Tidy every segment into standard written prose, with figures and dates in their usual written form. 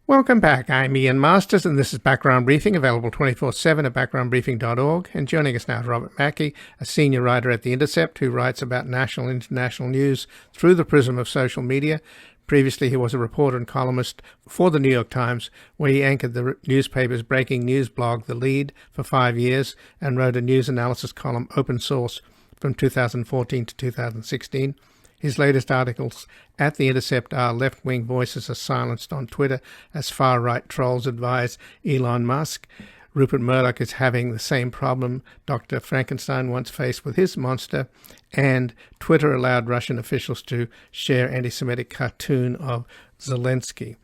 Welcome back. I'm Ian Masters, and this is Background Briefing, available 24/7 at backgroundbriefing.org. And joining us now is Robert Mackey, a senior writer at The Intercept, who writes about national and international news through the prism of social media. Previously, he was a reporter and columnist for the New York Times, where he anchored the newspaper's breaking news blog, The Lead, for 5 years, and wrote a news analysis column, Open Source, from 2014 to 2016. His latest articles at The Intercept are Left-Wing Voices Are Silenced on Twitter as Far-Right Trolls Advise Elon Musk. Rupert Murdoch is having the same problem Dr. Frankenstein once faced with his monster. And Twitter allowed Russian officials to share anti-Semitic cartoon of Zelensky.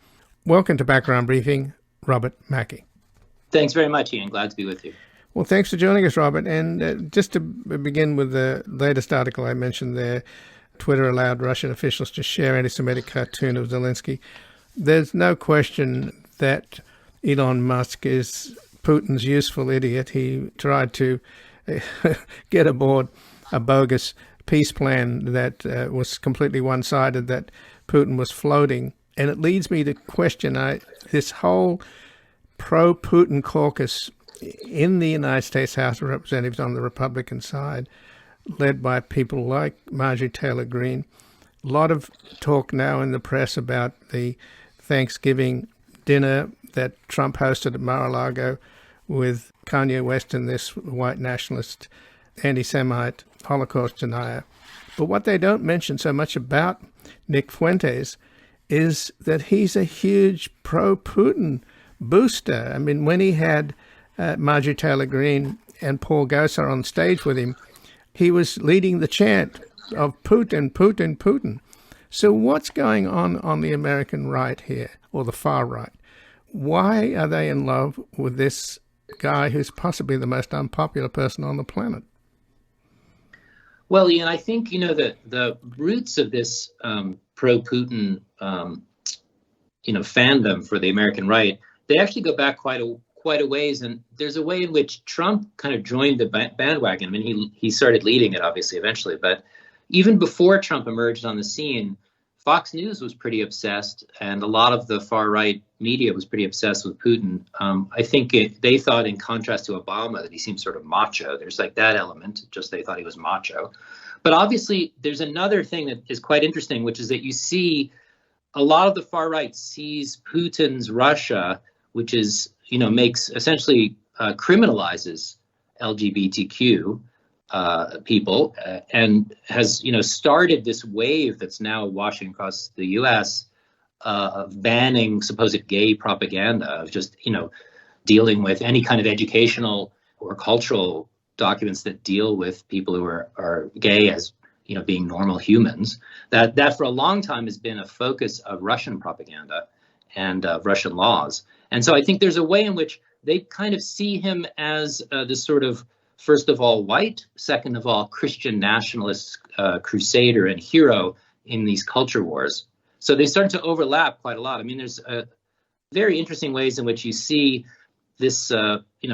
Welcome to Background Briefing, Robert Mackey. Thanks very much, Ian. Glad to be with you. Well, thanks for joining us, Robert. And just to begin with the latest article I mentioned there, Twitter allowed Russian officials to share anti-Semitic cartoon of Zelensky. There's no question that Elon Musk is Putin's useful idiot. He tried to get aboard a bogus peace plan that was completely one-sided, that Putin was floating. And it leads me to question this whole pro-Putin caucus in the United States House of Representatives on the Republican side, led by people like Marjorie Taylor Greene. A lot of talk now in the press about the Thanksgiving dinner that Trump hosted at Mar-a-Lago with Kanye West and this white nationalist, anti-Semite, Holocaust denier. But what they don't mention so much about Nick Fuentes is that he's a huge pro-Putin booster. I mean, when he had Marjorie Taylor Greene and Paul Gosar on stage with him, he was leading the chant of Putin, Putin, Putin. So what's going on the American right here, or the far right? Why are they in love with this guy who's possibly the most unpopular person on the planet? Well, Ian, I think, the roots of this pro-Putin, fandom for the American right, they actually go back quite a ways, and there's a way in which Trump kind of joined the bandwagon. I mean, he started leading it, obviously, eventually, but even before Trump emerged on the scene, Fox News was pretty obsessed, and a lot of the far-right media was pretty obsessed with Putin. I think they thought, in contrast to Obama, that he seemed sort of macho. There's like that element, just they thought he was macho. But obviously, there's another thing that is quite interesting, which is that you see a lot of the far-right sees Putin's Russia, which is, makes essentially criminalizes LGBTQ people and has, started this wave that's now washing across the U.S. Of banning supposed gay propaganda, of just, dealing with any kind of educational or cultural documents that deal with people who are gay as, being normal humans. That for a long time has been a focus of Russian propaganda and Russian laws. And so I think there's a way in which they kind of see him as this sort of, first of all, white, second of all, Christian nationalist crusader and hero in these culture wars. So they start to overlap quite a lot. I mean, there's very interesting ways in which you see this,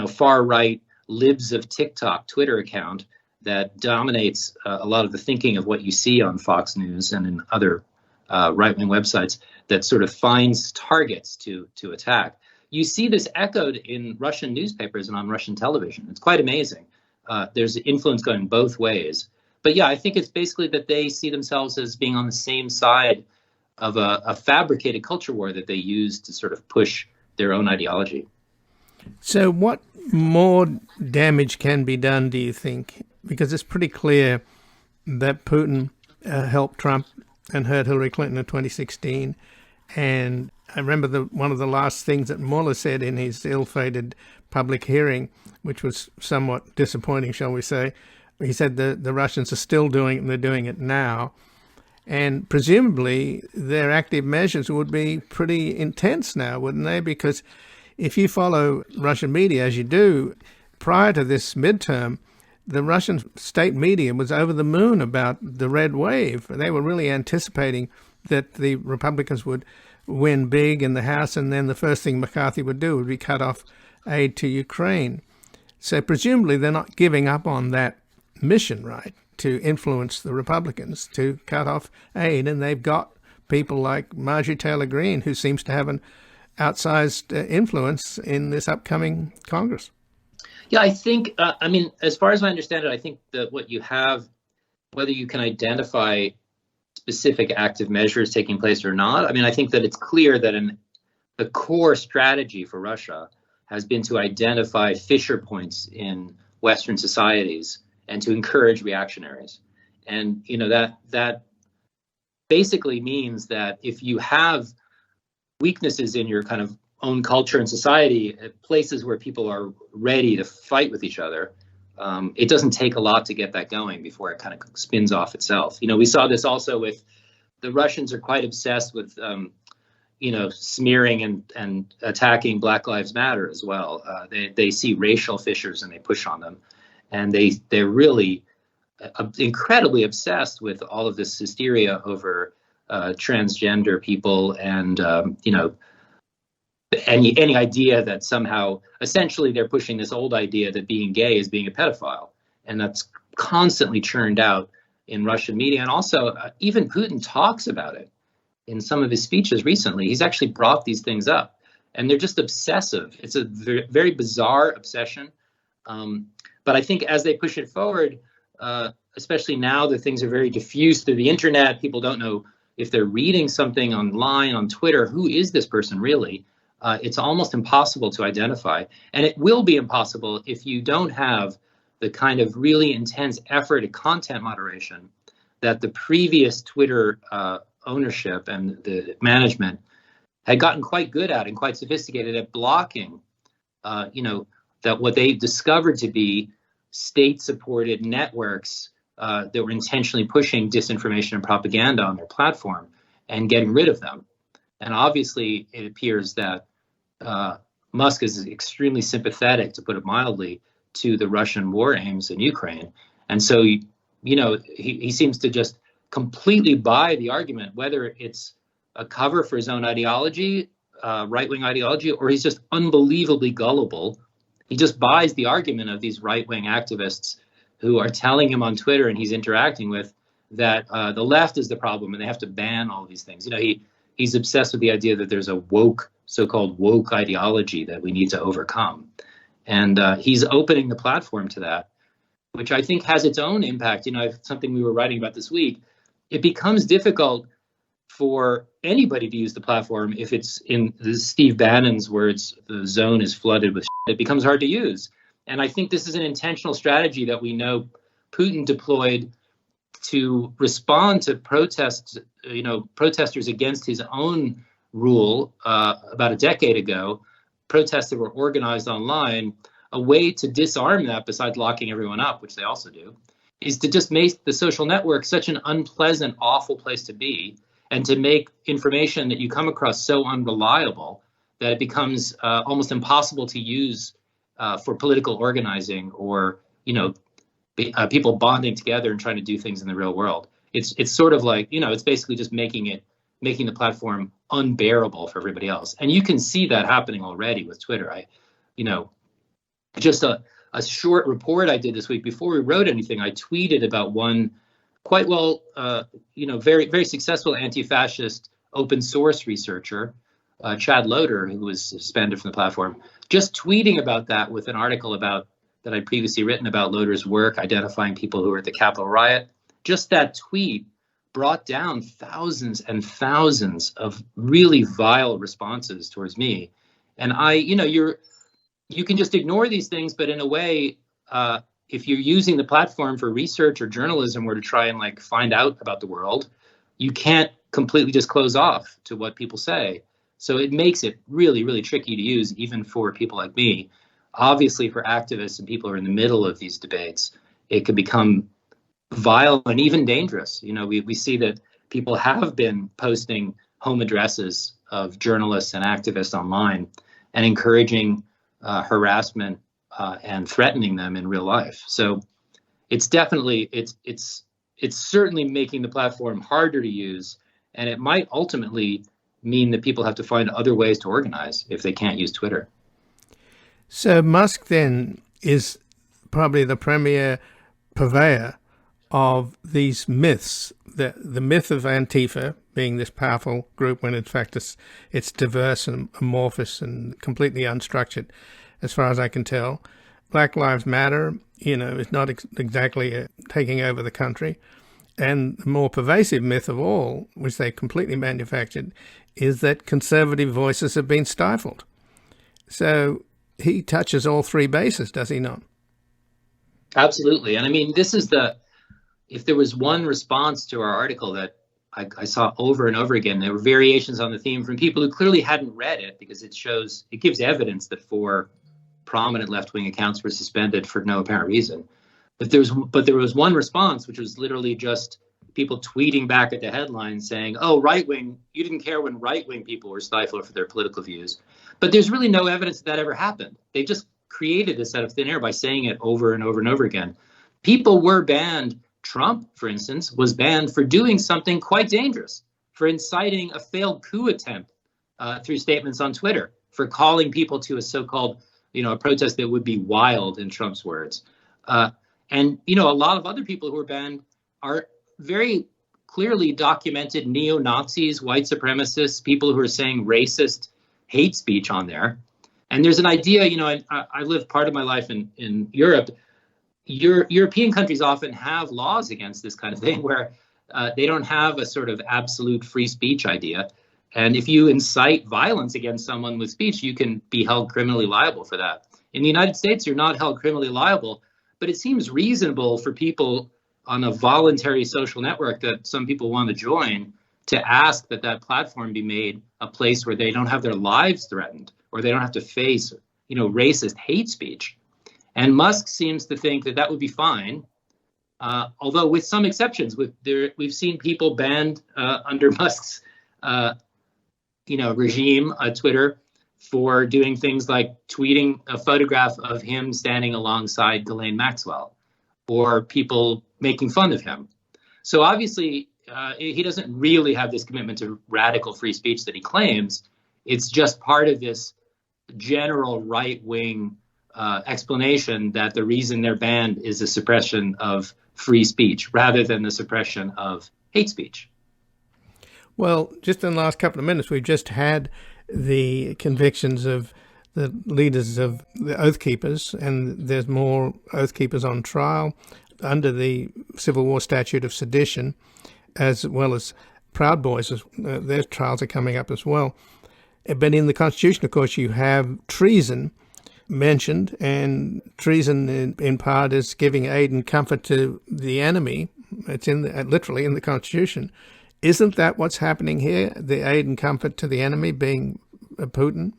far right libs of TikTok Twitter account that dominates a lot of the thinking of what you see on Fox News and in other right-wing websites that sort of finds targets to attack. You see this echoed in Russian newspapers and on Russian television. It's quite amazing. There's influence going both ways. But yeah, I think it's basically that they see themselves as being on the same side of a fabricated culture war that they use to sort of push their own ideology. So what more damage can be done, do you think? Because it's pretty clear that Putin helped Trump and hurt Hillary Clinton in 2016. And I remember one of the last things that Mueller said in his ill-fated public hearing, which was somewhat disappointing, shall we say. He said the Russians are still doing it, and they're doing it now. And presumably their active measures would be pretty intense now, wouldn't they? Because if you follow Russian media, as you do, prior to this midterm, the Russian state media was over the moon about the red wave. They were really anticipating that the Republicans would win big in the House, and then the first thing McCarthy would do would be cut off aid to Ukraine. So presumably they're not giving up on that mission, right, to influence the Republicans, to cut off aid. And they've got people like Marjorie Taylor Greene, who seems to have outsized influence in this upcoming Congress. Yeah, I think, I mean, as far as I understand it, I think that what you have, whether you can identify specific active measures taking place or not, I mean, I think that it's clear that the core strategy for Russia has been to identify fissure points in Western societies and to encourage reactionaries. And, you know, that basically means that if you have weaknesses in your kind of own culture and society, places where people are ready to fight with each other, it doesn't take a lot to get that going before it kind of spins off itself. You know, we saw this also with the Russians are quite obsessed with, you know, smearing and attacking Black Lives Matter as well. They see racial fissures and they push on them, and they're really incredibly obsessed with all of this hysteria over transgender people and you know, any idea that somehow essentially they're pushing this old idea that being gay is being a pedophile, and that's constantly churned out in Russian media. And also even Putin talks about it in some of his speeches recently. He's actually brought these things up, and they're just obsessive. It's a very bizarre obsession. But I think as they push it forward, especially now that things are very diffused through the internet, people don't know if they're reading something online on Twitter, who is this person really? It's almost impossible to identify. And it will be impossible if you don't have the kind of really intense effort at content moderation that the previous Twitter ownership and the management had gotten quite good at and quite sophisticated at blocking, you know, that what they discovered to be state-supported networks that were intentionally pushing disinformation and propaganda on their platform and getting rid of them. And obviously, it appears that Musk is extremely sympathetic, to put it mildly, to the Russian war aims in Ukraine. And so, you know, he seems to just completely buy the argument, whether it's a cover for his own ideology, right-wing ideology, or he's just unbelievably gullible. He just buys the argument of these right-wing activists who are telling him on Twitter and he's interacting with that the left is the problem and they have to ban all these things. You know, he's obsessed with the idea that there's a woke, so-called woke ideology that we need to overcome. And he's opening the platform to that, which I think has its own impact. You know, something we were writing about this week, it becomes difficult for anybody to use the platform if it's, in Steve Bannon's words, the zone is flooded with shit. It becomes hard to use. And I think this is an intentional strategy that we know Putin deployed to respond to protests, you know, protesters against his own rule about a decade ago, protests that were organized online. A way to disarm that, besides locking everyone up, which they also do, is to just make the social network such an unpleasant, awful place to be, and to make information that you come across so unreliable that it becomes almost impossible to use for political organizing or, you know, people bonding together and trying to do things in the real world. It's sort of like, you know, it's basically just making the platform unbearable for everybody else. And you can see that happening already with Twitter. Just a short report I did this week before we wrote anything, I tweeted about one quite well, you know, very, very successful anti-fascist open source researcher, Chad Loder, who was suspended from the platform, just tweeting about that with an article about that I'd previously written about Loder's work, identifying people who were at the Capitol riot. Just that tweet brought down thousands and thousands of really vile responses towards me. And you know, you can just ignore these things, but in a way, if you're using the platform for research or journalism or to try and like find out about the world, you can't completely just close off to what people say. So it makes it really, really tricky to use, even for people like me. Obviously, for activists and people who are in the middle of these debates, it could become vile and even dangerous. You know, we see that people have been posting home addresses of journalists and activists online and encouraging harassment and threatening them in real life. So it's definitely, it's certainly making the platform harder to use, and it might ultimately mean that people have to find other ways to organize if they can't use Twitter. So Musk then is probably the premier purveyor of these myths, the myth of Antifa, being this powerful group when in fact it's diverse and amorphous and completely unstructured, as far as I can tell. Black Lives Matter, is not exactly taking over the country. And the more pervasive myth of all, which they completely manufactured, is that conservative voices have been stifled. So he touches all three bases, does he not? Absolutely. And I mean, if there was one response to our article that I saw over and over again, there were variations on the theme from people who clearly hadn't read it, because it gives evidence that 4 prominent left-wing accounts were suspended for no apparent reason. But there was one response, which was literally just people tweeting back at the headline saying, "Oh, right-wing, you didn't care when right-wing people were stifled for their political views." But there's really no evidence that ever happened. They just created this out of thin air by saying it over and over and over again. People were banned. Trump, for instance, was banned for doing something quite dangerous, for inciting a failed coup attempt through statements on Twitter, for calling people to a so-called, a protest that would be wild, in Trump's words. And a lot of other people who are banned are very clearly documented neo-Nazis, white supremacists, people who are saying racist hate speech on there. And there's an idea, I lived part of my life in Europe. European countries often have laws against this kind of thing, where they don't have a sort of absolute free speech idea. And if you incite violence against someone with speech, you can be held criminally liable for that. In the United States, you're not held criminally liable, but it seems reasonable for people on a voluntary social network that some people want to join to ask that platform be made a place where they don't have their lives threatened, or they don't have to face, racist hate speech. And Musk seems to think that would be fine, although with some exceptions. We've seen people banned under Musk's, regime, Twitter, for doing things like tweeting a photograph of him standing alongside Ghislaine Maxwell, or people making fun of him. So obviously, he doesn't really have this commitment to radical free speech that he claims. It's just part of this general right-wing explanation that the reason they're banned is the suppression of free speech rather than the suppression of hate speech. Well, just in the last couple of minutes, we've just had the convictions of the leaders of the Oath Keepers, and there's more Oath Keepers on trial under the Civil War statute of sedition, as well as Proud Boys. Their trials are coming up as well. But in the Constitution, of course, you have treason mentioned, and treason in part is giving aid and comfort to the enemy. It's literally in the Constitution. Isn't that what's happening here? The aid and comfort to the enemy being Putin.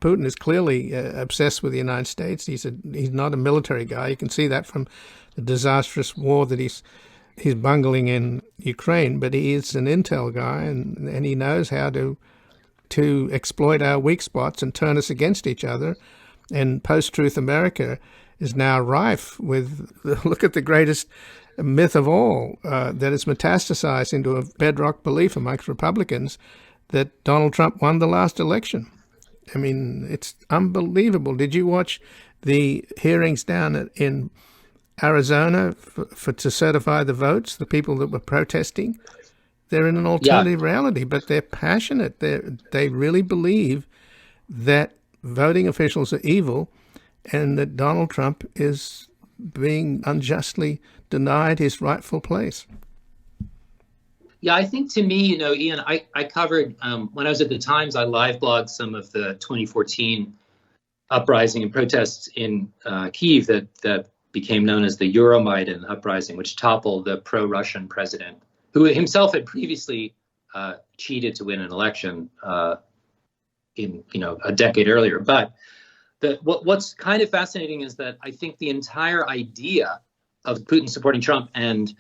Putin is clearly obsessed with the United States. He's not a military guy. You can see that from the disastrous war that he's bungling in Ukraine. But he is an intel guy, and he knows how to exploit our weak spots and turn us against each other. And post-truth America is now rife with, look at the greatest myth of all, that has metastasized into a bedrock belief amongst Republicans that Donald Trump won the last election. I mean, it's unbelievable. Did you watch the hearings down in Arizona to certify the votes, the people that were protesting? They're in an alternative reality, but they're passionate. They really believe that voting officials are evil and that Donald Trump is being unjustly denied his rightful place. Yeah, I think to me, Ian, I covered, when I was at the Times, I live blogged some of the 2014 uprising and protests in Kyiv that became known as the Euromaidan uprising, which toppled the pro-Russian president, who himself had previously cheated to win an election in a decade earlier. But what's kind of fascinating is that I think the entire idea of Putin supporting Trump and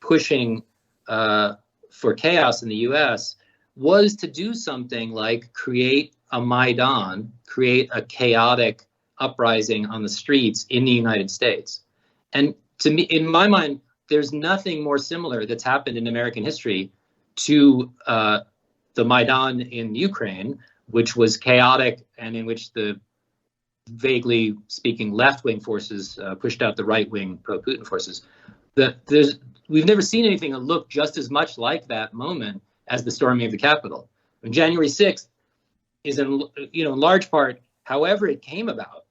pushing for chaos in the U.S. was to do something like create a Maidan, create a chaotic uprising on the streets in the United States. And to me, in my mind, there's nothing more similar that's happened in American history to the Maidan in Ukraine, which was chaotic and in which the vaguely speaking left-wing forces pushed out the right-wing pro-Putin forces. We've never seen anything that looked just as much like that moment as the storming of the Capitol. And January 6th is in large part, however it came about,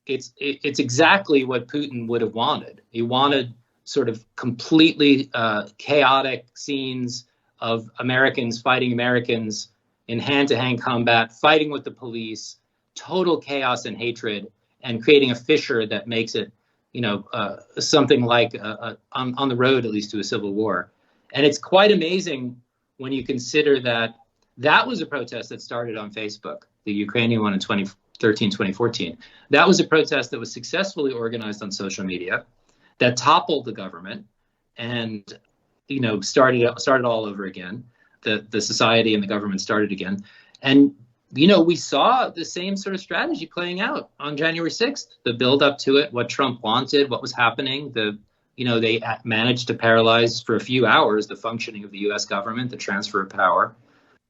it's exactly what Putin would have wanted. He wanted sort of completely chaotic scenes of Americans fighting Americans in hand-to-hand combat, fighting with the police, total chaos and hatred, and creating a fissure that makes it, something like on the road, at least, to a civil war. And it's quite amazing when you consider that was a protest that started on Facebook, the Ukrainian one in 2013, 2014. That was a protest that was successfully organized on social media, that toppled the government, and started all over again. The society and the government started again, and we saw the same sort of strategy playing out on January 6th. The build up to it, what Trump wanted, what was happening. They managed to paralyze for a few hours the functioning of the U.S. government, the transfer of power.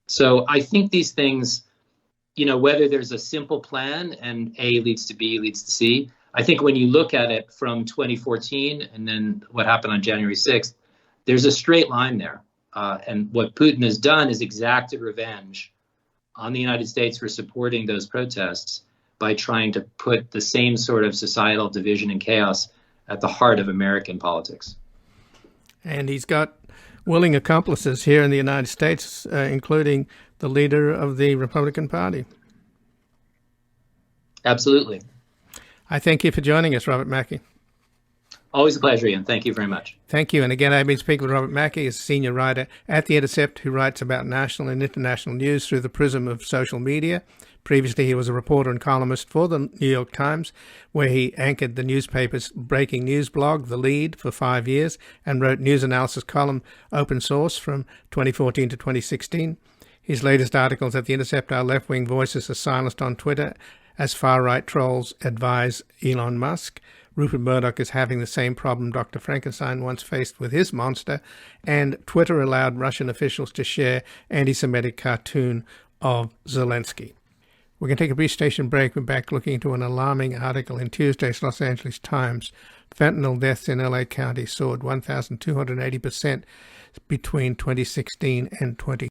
So I think these things, whether there's a simple plan and A leads to B leads to C, I think when you look at it from 2014 and then what happened on January 6th, there's a straight line there. And what Putin has done is exacted revenge on the United States for supporting those protests by trying to put the same sort of societal division and chaos at the heart of American politics. And he's got willing accomplices here in the United States, including the leader of the Republican Party. Absolutely. I thank you for joining us, Robert Mackey. Always a pleasure, Ian. Thank you very much. Thank you. And again, I've been speaking with Robert Mackey, a senior writer at The Intercept, who writes about national and international news through the prism of social media. Previously, he was a reporter and columnist for the New York Times, where he anchored the newspaper's breaking news blog, The Lead, for 5 years, and wrote news analysis column Open Source from 2014 to 2016. His latest articles at The Intercept are left-wing voices are silenced on Twitter as far-right trolls advise Elon Musk. Rupert Murdoch is having the same problem Dr. Frankenstein once faced with his monster, and Twitter allowed Russian officials to share anti-Semitic cartoon of Zelensky. We're going to take a brief station break. We're back looking into an alarming article in Tuesday's Los Angeles Times. Fentanyl deaths in LA County soared 1,280% between 2016 and 2020.